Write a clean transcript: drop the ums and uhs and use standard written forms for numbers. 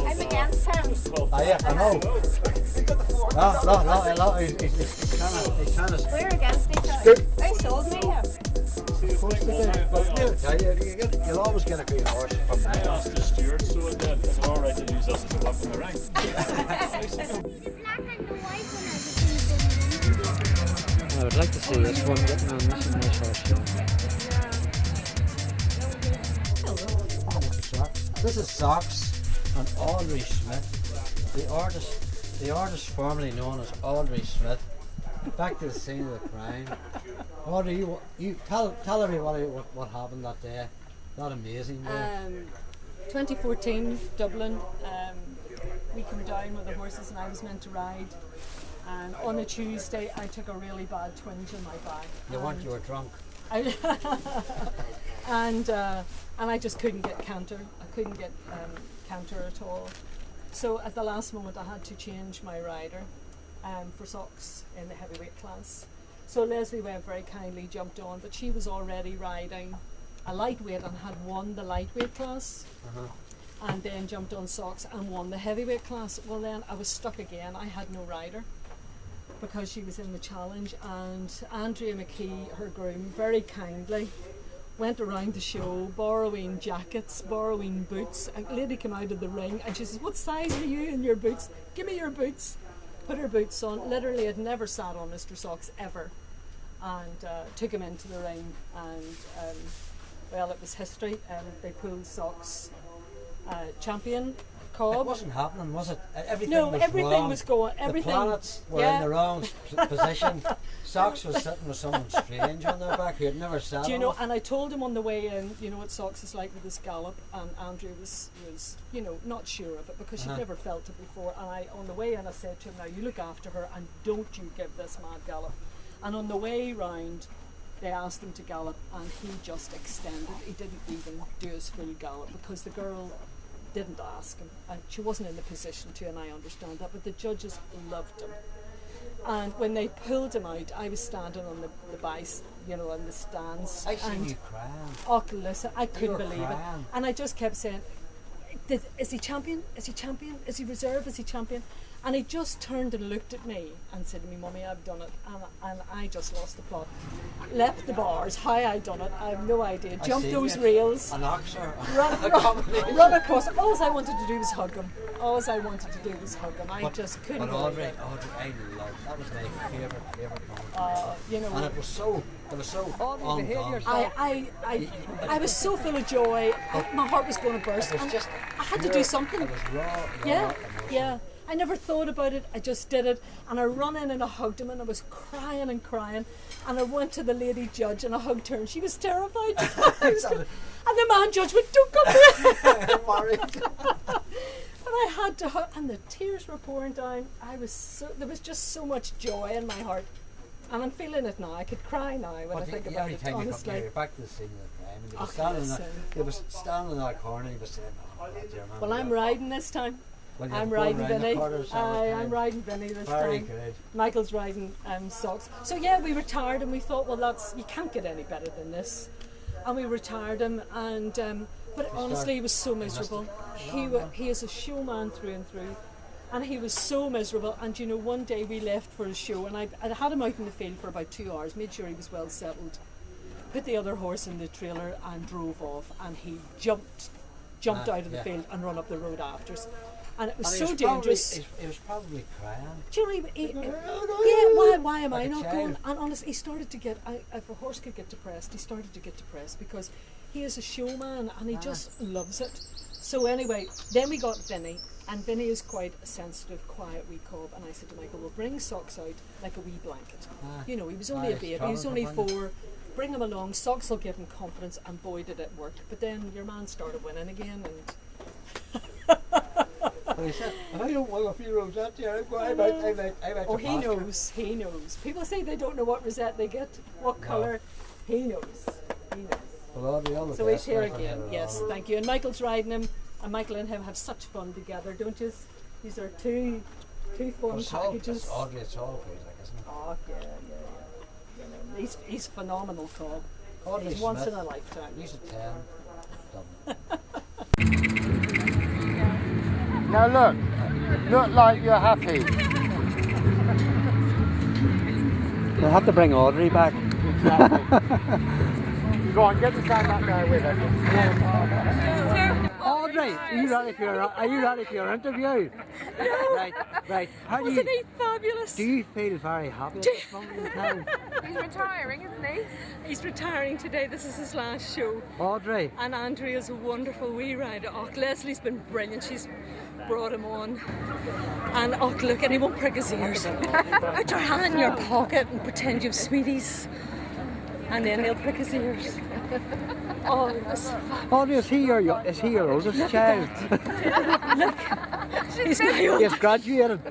I'm against him. Ah, yeah, I know. No, he's trying to We're against each other. Scoop. They sold me him. You'll always get a good horse from I that. asked the steward, so it did. Is it alright to use us as a weapon of rank? I would like to see this one getting on this and nice horse. This is Socks and Audrey Smith, the artist formerly known as Audrey Smith. Back to the scene of the crime. Audrey, you tell everybody what happened that day. That amazing day. 2014 Dublin. We came down with the horses and I was meant to ride. And on a Tuesday, I took a really bad twinge in my back. You were drunk. And I just couldn't get canter. I couldn't get canter at all. So at the last moment, I had to change my rider for Socks in the heavyweight class. So Leslie Webb very kindly jumped on, but she was already riding a lightweight and had won the lightweight class. And then jumped on Socks and won the heavyweight class. Well, then I was stuck again. I had no rider because she was in the challenge, and Andrea McKee, her groom, very kindly went around the show borrowing jackets, borrowing boots. A lady came out of the ring and she says, "What size are you in your boots? Give me your boots." Put her boots on. Literally had never sat on Mr. Socks ever, and took him into the ring, and well, it was history. They pulled Socks champion. Cobb. It wasn't happening, was it? Everything No, was everything wrong. was going. Everything. The planets were in the wrong position. Socks was sitting with someone strange on their back who had never sat Do you on know? it. And I told him on the way in, you know what Socks is like with his gallop, and Andrew was you know, not sure of it because she'd never felt it before. And I, on the way in, I said to him, "Now you look after her and don't you give this mad gallop." And on the way round, they asked him to gallop, and he just extended. He didn't even do his full gallop because the girl didn't ask him, and she wasn't in the position to, and I understand that, but the judges loved him. And when they pulled him out, I was standing on the base, you know, on the stands. I seen and you crying. oh, listen, I couldn't were believe it. crying. And I just kept saying, is he champion? Is he champion? Is he reserve? Is he champion? And he just turned and looked at me and said to me, "Mummy, I've done it." And I just lost the plot. Left the bars, how I done it, I have no idea. Jumped those rails, An oxer. run across. All I wanted to do was hug him. All I wanted to do was hug him. I just couldn't But believe Audrey, it. I loved. That was my favourite moment. You know, And it was so undone. I was so full of joy. My heart was going to burst. It was And just I had to pure- do something. It was raw. Yeah, emotion. yeah. I never thought about it. I just did it, and I run in and I hugged him, and I was crying and crying, and I went to the lady judge and I hugged her, and she was terrified. And the man judge went, "Don't come here." And I had to hug, and the tears were pouring down. There was just so much joy in my heart, and I'm feeling it now. I could cry now when I think about every it. time you Honestly. come back to the scene of the crime, and Oh, he was standing in that corner, and he was saying, "Oh, dear man." Well, I'm riding this time. Well, you I'm have to go riding around the Vinny. quarters all the I'm time. riding Vinny this Very time. good. Michael's riding Socks. So yeah, we retired and we thought, well, you can't get any better than this. And we retired him, and but honestly, he was so miserable. He is a showman through and through, and he was so miserable. And you know, one day we left for a show, and I had him out in the field for about 2 hours, made sure he was well settled, put the other horse in the trailer, and drove off. And he jumped out of the field and run up the road after us. And it was so dangerous. He was probably crying. Do you know, why am Like I a not child. going? And honestly, he started to get, if a horse could get depressed, he started to get depressed because he is a showman and he just loves it. So anyway, then we got Vinny, and Vinny is quite a sensitive, quiet wee cob. And I said to Michael, "We'll bring Socks out like a wee blanket." You know, he was only a it's baby, he was only trouble for 4. Bring him along, Socks will give him confidence, and boy did it work. But then your man started winning again, and But he said, "I don't want a few rosettes here. I'm out oh, to he pasture." knows. He knows. People say they don't know what rosette they get, what colour. He knows. He knows. Well, Audrey, all the So he's best, here my friend, again. headed Yes, on. thank you. And Michael's riding him, and Michael and him have such fun together, don't you? These are two fun It's all, packages. it's Audrey, it's all good, like, isn't it? Oh yeah. You know, he's phenomenal, Cobb. Audrey He's once Smith, in a lifetime. he's a 10. Now look like you're happy. We'll have to bring Audrey back. Go on, get the stand back there with her. Audrey, are you ready for your interview? Right. How do Wasn't you, he fabulous? do you feel very happy at this moment in time? He's retiring, isn't he? He's retiring today. This is his last show. Audrey, And Andrea's a wonderful wee rider. Oh, Leslie's been brilliant. She's brought him on. And oh, look, and he won't prick his ears. Put your hand in your pocket and pretend you've sweeties. And then he'll prick his ears. Oh, it's Audrey, is he your oldest child? he's my old. He's graduated.